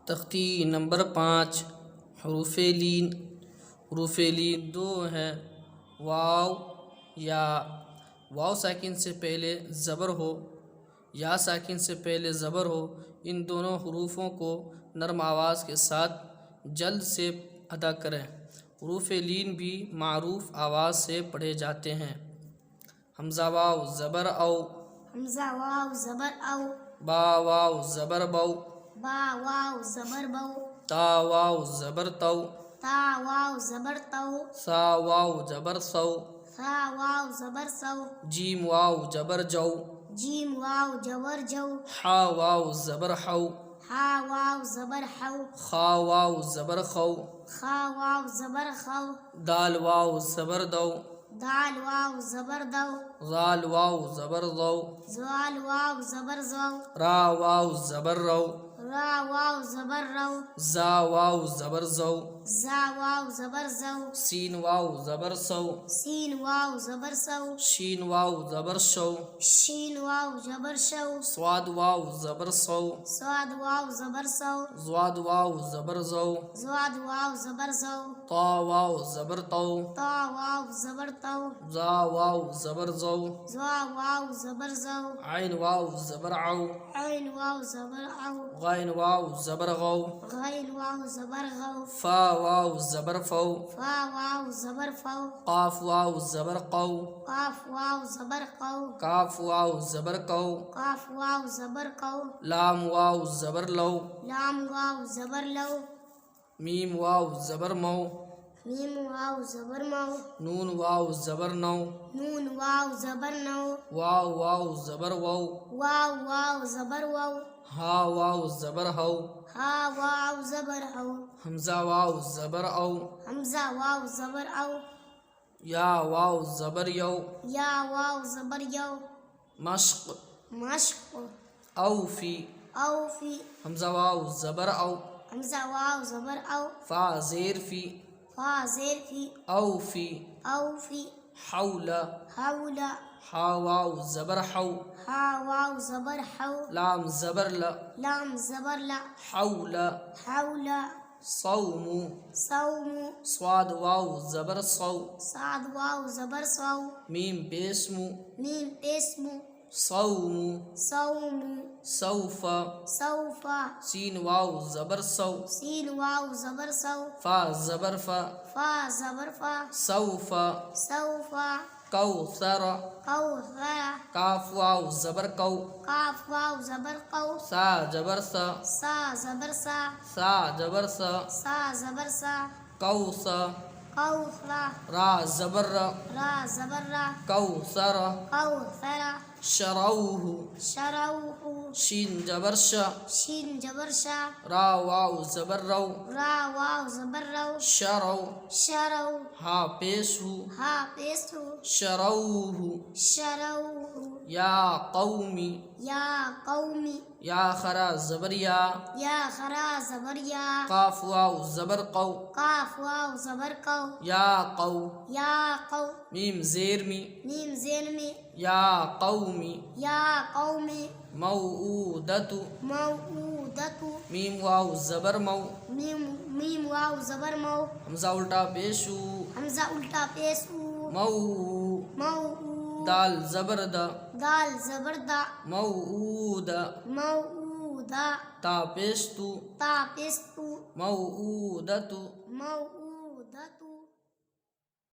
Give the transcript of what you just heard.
تختی نمبر 5 حروف لین. حروف لین دو ہیں، واو یا. واو ساکن سے پہلے زبر ہو، یا ساکن سے پہلے زبر ہو. ان دونوں حروفوں کو نرم آواز کے ساتھ جلد سے ادا کریں. حروف لین بھی معروف آواز سے پڑھے جاتے ہیں. حمزہ واو زبر او، حمزہ واو زبر او، با واو زبر بو، با واو زبر بو، تا واو زبر تو، تا واو زبر تو، سا واو زبر سو، سا واو زبر سو، جیم واو جبر جو، جیم واو جبر جو، حا واو زبر حو، ہا واو زبر حو، خا واو زبر خو، خا واو زبر خو، دال واو زبر دو، دال واو زبر دو، ذال واو زبر ذو، زوال واو زبر زو، را واو زبر رو، را واو زبر رو، زا واو زبر زو، زا واو زبر زو، سین واو زبر سو، سین واو زبر سو، شین واو زبر شو، شین واو زبر شو، صاد واو زبر سو، صاد واو زبر سو، ضاد واو زبر زو، زواد واو زبر زو، طا واو زبر تو، تا واو زبر تو، زا واو زبر زو، زوا واو زبر زو، عین واو زبر عو، عین واو زبر او، غین واو زبر غو، غین واو زبر غو، فا واو زبر فو، فا واو زبر فو، قاف واو زبر قو، قاف واو زبر قو، کاف واو زبر کو، قاف واو زبر قو، لام واو زبر لو، لام واو زبر لو، میم واو زبر مو، میم واو زبر مو، نون واو زبر نو، نون واو زبر نو، واو واو زبر وو، واو واو زبر وو، ہا واو زبر ہو، ہا واو زبر ہو، حمزہ واو زبر او، حمزہ واو زبر او، یا واو زبر یو، یا واو زبر یو، مشق، مشق، اوفی، اوفی، حمزہ واو زبر او، حمزہ واو زبر او، فا زیر فی، فا زیر فی، اوفی، اوفی، حول، حول، ہا واو زبر حو، ہا واو زبر حو، لام زبر ل، لام زبر لا، حول، حول، صوم، صوم، صاد واو زبر صو، صاد واو زبر صو، میم بیسمو، میم اسم، صوم، صوم، سوف، سوف، سین واو زبر سو، سین واو زبر سو، فا زبر فا، فا زبر فا، سوف، سوف، کوثر، کوثر، کاف واو زبر کو، قاف واو زبر قو، سا جبر سا، سا زبر سا، سا جبر سا، سا زبر سا، کوث، کوثر، را زبر را، را زبر را، کوثر، کوثر، شروہ، شروح، شین جبر شا، شین جبر شا، را واو زبر رو، را واو زبر رو، شرو، شرو، ہا پیش ہو، ہا پیسو، شروہ، شروح، یا قومی، یا قومی، یا خرا زبر یا، یا خرا زبر یا، قاف واو زبر قو، قاف واو زبر قو، یا قو، یا قو، میم زیر می، میم زین میں، یا قومی، یا قومی، موعودت، موعودت، میم واو زبر مو، میم واو زبر مو، حمزہ الٹا پیشو، حمزہ الٹا پیسو، مو، مو، دال زبر دا، دال زبر دا، موعود، موعودہ، تا پیشتو، تا پیستو، موعودت. موعودت.